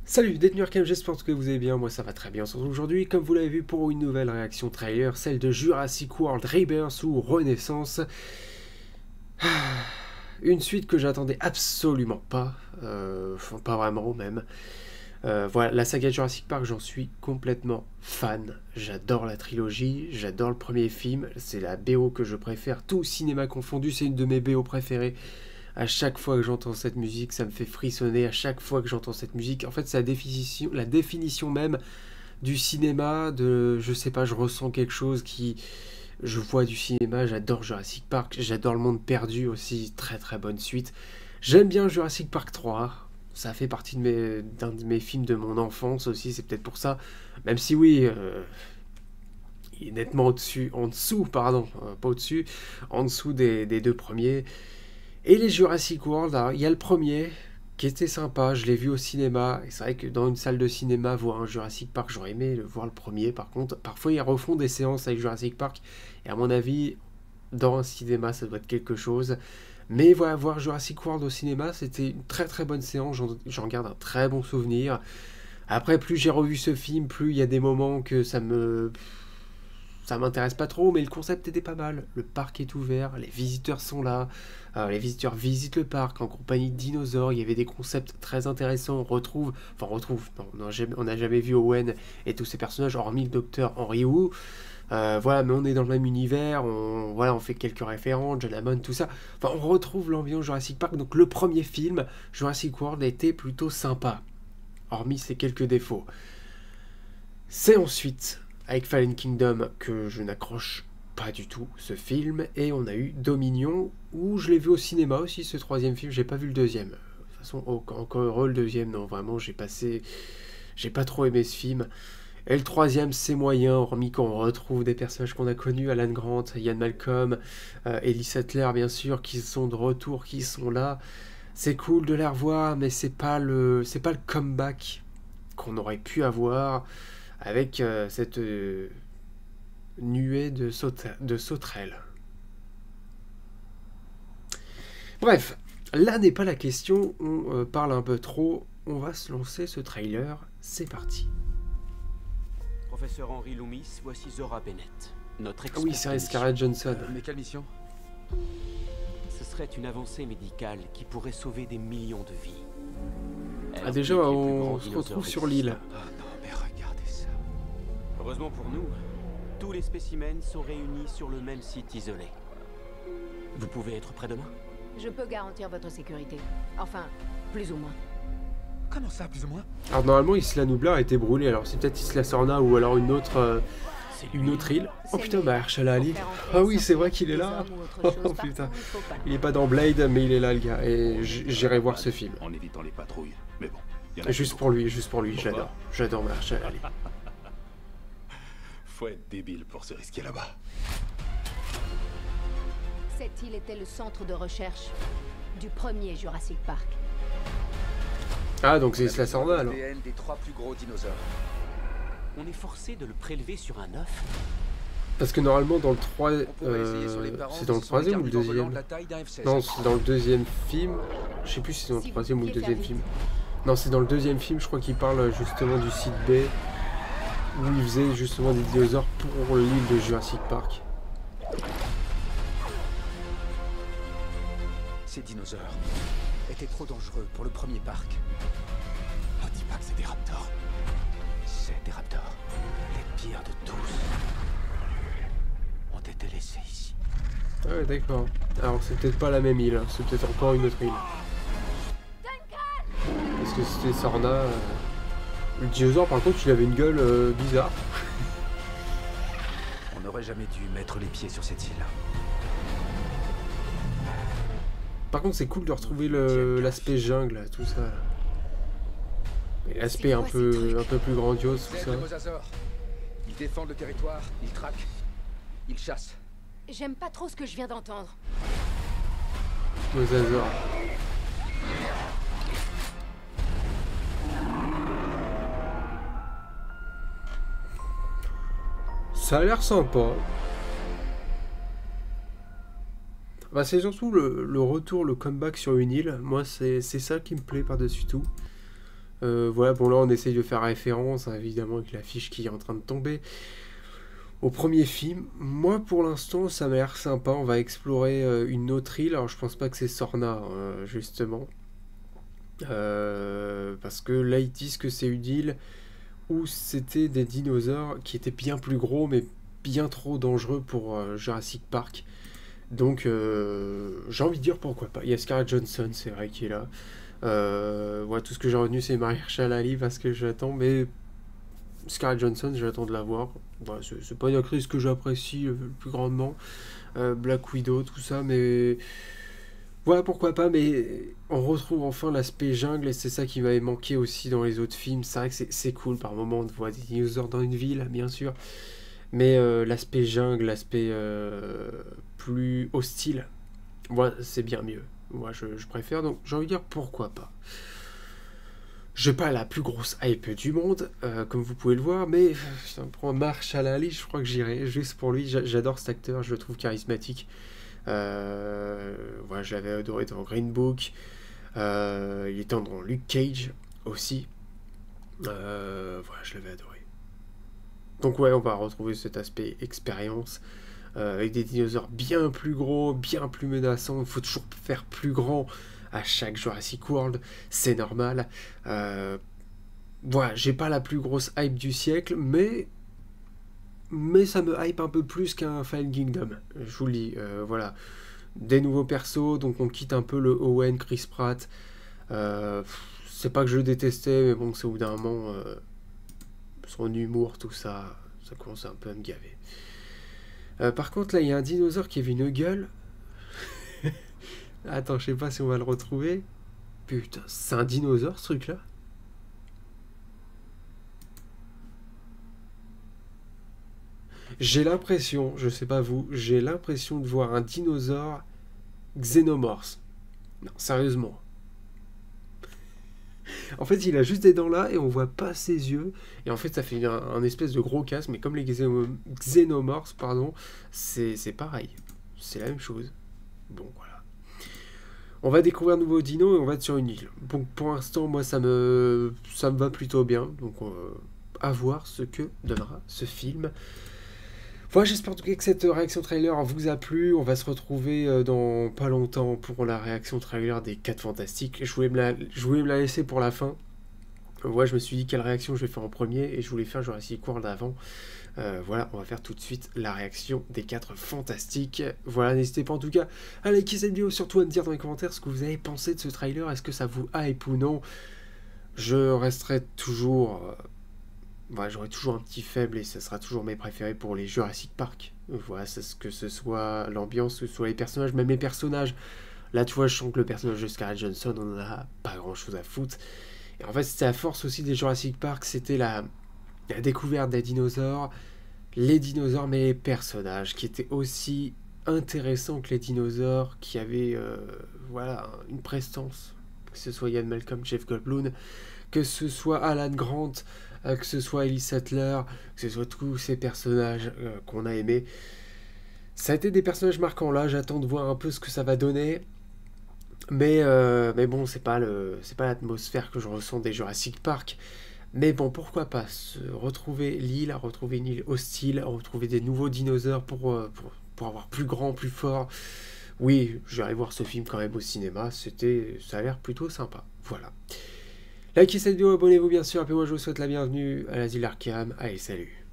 Salut détenu Arkham, j'espère que vous allez bien, moi ça va très bien. On se retrouve aujourd'hui, comme vous l'avez vu, pour une nouvelle réaction trailer, celle de Jurassic World Rebirth ou Renaissance. Une suite que j'attendais absolument pas, enfin pas vraiment même. Voilà, la saga Jurassic Park, j'en suis complètement fan. J'adore la trilogie, j'adore le premier film, c'est la BO que je préfère, tout cinéma confondu, c'est une de mes BO préférées. À chaque fois que j'entends cette musique, ça me fait frissonner. À chaque fois que j'entends cette musique, en fait, c'est la définition même du cinéma. Je sais pas, je ressens quelque chose qui, je vois du cinéma. J'adore Jurassic Park, j'adore Le Monde Perdu aussi, très très bonne suite. J'aime bien Jurassic Park 3. Ça fait partie d'un de mes films de mon enfance aussi. C'est peut-être pour ça. Même si oui, il est nettement en dessous, pardon, pas au-dessus, en dessous des deux premiers. Et les Jurassic World, il y a le premier qui était sympa, je l'ai vu au cinéma. Et c'est vrai que dans une salle de cinéma, voir un Jurassic Park, j'aurais aimé voir le premier. Par contre, parfois ils refont des séances avec Jurassic Park. Et à mon avis, dans un cinéma, ça doit être quelque chose. Mais voilà, voir Jurassic World au cinéma, c'était une très très bonne séance. J'en garde un très bon souvenir. Après, plus j'ai revu ce film, plus il y a des moments que ça m'intéresse pas trop, mais le concept était pas mal. Le parc est ouvert, les visiteurs sont là, les visiteurs visitent le parc en compagnie de dinosaures. Il y avait des concepts très intéressants. Non, on n'a jamais vu Owen et tous ces personnages, hormis le docteur Henry Wu. Voilà, mais on est dans le même univers, on fait quelques références, John Hammond, tout ça. Enfin, on retrouve l'ambiance Jurassic Park. Donc le premier film, Jurassic World, était plutôt sympa, hormis ses quelques défauts. C'est ensuite avec Fallen Kingdom que je n'accroche pas du tout ce film, et on a eu Dominion où je l'ai vu au cinéma aussi, ce troisième film. J'ai pas vu le deuxième. De toute façon, encore heureux, le deuxième, non, vraiment, j'ai pas trop aimé ce film. Et le troisième, c'est moyen, hormis qu'on retrouve des personnages qu'on a connus, Alan Grant, Ian Malcolm, Ellie Sattler, bien sûr, qui sont de retour, qui sont là. C'est cool de les revoir, mais c'est pas le comeback qu'on aurait pu avoir avec cette nuée de sauterelles. Bref, là n'est pas la question, on parle un peu trop, on va se lancer ce trailer, c'est parti. Professeur Henry Loomis, voici Zora Bennett, notre Ah oui, c'est Scarlett Johansson. Mais quelle mission? Ce serait une avancée médicale qui pourrait sauver des millions de vies. Ah déjà, on se retrouve sur l'île. Oh non, mais regardez ça. Heureusement pour nous, tous les spécimens sont réunis sur le même site isolé. Vous pouvez être prêt demain? Je peux garantir votre sécurité. Enfin, plus ou moins. Comment ça, plus ou moins? Alors normalement, Isla Nublar a été brûlée, alors c'est peut-être Isla Sorna ou alors une autre île. Oh putain, bah Mahershala Ali. Ah oui, c'est vrai qu'il est là. Oh putain, il est pas dans Blade, mais il est là le gars. Et j'irai voir ce film. En évitant les patrouilles. Mais bon, y en a Juste pour lui, j'adore. J'adore Mahershala Ali. Faut être débile pour se risquer là-bas. Cette île était le centre de recherche du premier Jurassic Park. Ah, donc c'est Isla Sorna alors. l'ADN des 3 plus gros dinosaures. On est forcé de le prélever sur un œuf. Parce que normalement dans le 3... On pourrait essayer sur les parents, c'est dans le ce sont des troisième ou le carnivores volants deuxième? de la taille d'un F-16. Non, c'est dans le deuxième film. Je sais plus si c'est dans le troisième ou le deuxième film. Non, c'est dans le deuxième film, je crois qu'il parle justement du site B, où il faisait justement des dinosaures pour l'île de Jurassic Park. Ces dinosaures étaient trop dangereux pour le premier parc. Oh, dis pas que c'est des raptors. C'est des raptors. Les pires de tous ont été laissés ici. Ah ouais, d'accord. Alors c'est peut-être pas la même île, hein. C'est peut-être encore une autre île. Parce que c'était Sorna. Le dinosaure par contre il avait une gueule bizarre. On n'aurait jamais dû mettre les pieds sur cette île. Par contre c'est cool de retrouver l'aspect jungle, tout ça. Et l'aspect un peu plus grandiose, tout C'est ça. le mosasaure. Ils défendent le territoire, ils traquent, ils chassent. J'aime pas trop ce que je viens d'entendre. Mosasaure. Ça a l'air sympa. Bah, c'est surtout le retour, le comeback sur une île. Moi, c'est ça qui me plaît par-dessus tout. Voilà, bon là on essaye de faire référence, hein, évidemment avec l'affiche qui est en train de tomber, au premier film. Moi pour l'instant ça m'a l'air sympa, on va explorer une autre île, alors je pense pas que c'est Sorna justement, parce que là ils disent que c'est une île où c'était des dinosaures qui étaient bien plus gros mais bien trop dangereux pour Jurassic Park. Donc j'ai envie de dire pourquoi pas. Il y a Scarlett Johansson, c'est vrai, qui est là. Ouais, tout ce que j'ai retenu c'est Mahershala Ali parce que j'attends, mais Scarlett Johansson j'attends de la voir. Voilà, c'est pas une actrice que j'apprécie le plus grandement. Black Widow, tout ça, mais voilà, pourquoi pas. Mais on retrouve enfin l'aspect jungle et c'est ça qui m'avait manqué aussi dans les autres films. C'est vrai que c'est cool par moment de voir des dinosaures dans une ville, bien sûr, mais l'aspect jungle, l'aspect plus hostile, voilà, c'est bien mieux. Moi je préfère, donc j'ai envie de dire pourquoi pas. J'ai pas la plus grosse hype du monde, comme vous pouvez le voir, mais pour Mahershala Ali, je crois que j'irai juste pour lui. J'adore cet acteur, je le trouve charismatique. Voilà, je l'avais adoré dans Green Book. Il était dans Luke Cage aussi. Voilà, je l'avais adoré. Donc ouais, on va retrouver cet aspect expérience. Avec des dinosaures bien plus gros, bien plus menaçants. Il faut toujours faire plus grand à chaque Jurassic World, c'est normal. Voilà, j'ai pas la plus grosse hype du siècle, mais ça me hype un peu plus qu'un Fallen Kingdom, je vous le dis. Voilà, des nouveaux persos, donc on quitte un peu le Owen, Chris Pratt. C'est pas que je le détestais, mais bon, c'est au bout d'un moment, son humour, tout ça, ça commence un peu à me gaver. Par contre, là, il y a un dinosaure qui avait une gueule. Attends, je sais pas si on va le retrouver. Putain, c'est un dinosaure, ce truc-là. J'ai l'impression, je sais pas vous, j'ai l'impression de voir un dinosaure Xenomorph. Non, sérieusement. En fait, il a juste des dents là et on voit pas ses yeux. Et en fait, ça fait un espèce de gros casque. Mais comme les Xenomorphs, pardon, c'est pareil. C'est la même chose. Bon, voilà. On va découvrir un nouveau dino et on va être sur une île. Donc, pour l'instant, moi, ça me va plutôt bien. Donc, à voir ce que donnera ce film. Voilà, j'espère en tout cas que cette réaction trailer vous a plu. On va se retrouver dans pas longtemps pour la réaction trailer des 4 Fantastiques. Je voulais me la laisser pour la fin. Ouais, je me suis dit quelle réaction je vais faire en premier et je voulais faire Jurassic World avant. Voilà, on va faire tout de suite la réaction des 4 Fantastiques. Voilà, n'hésitez pas en tout cas à liker cette vidéo, surtout à me dire dans les commentaires ce que vous avez pensé de ce trailer. Est-ce que ça vous hype ou non? Je resterai toujours... Voilà, j'aurai toujours un petit faible et ça sera toujours mes préférés pour les Jurassic Park. Voilà, que ce soit l'ambiance, que ce soit les personnages, même les personnages. Là, tu vois, je sens que le personnage de Scarlett Johansson, on en a pas grand chose à foutre. Et en fait, c'était la force aussi des Jurassic Park, c'était la découverte des dinosaures, les dinosaures, mais les personnages qui étaient aussi intéressants que les dinosaures, qui avaient voilà, une prestance. Que ce soit Ian Malcolm, Jeff Goldblum, que ce soit Alan Grant, que ce soit Ellie Sattler, que ce soit tous ces personnages qu'on a aimés. Ça a été des personnages marquants. Là, j'attends de voir un peu ce que ça va donner. Mais bon, c'est pas l'atmosphère que je ressens des Jurassic Park. Mais bon, pourquoi pas retrouver l'île, retrouver une île hostile, retrouver des nouveaux dinosaures pour avoir plus grand, plus fort. Oui, j'irai voir ce film quand même au cinéma. Ça a l'air plutôt sympa. Voilà. Likez cette vidéo, abonnez-vous bien sûr, et puis moi je vous souhaite la bienvenue à l'Asile Arkham. Allez, salut!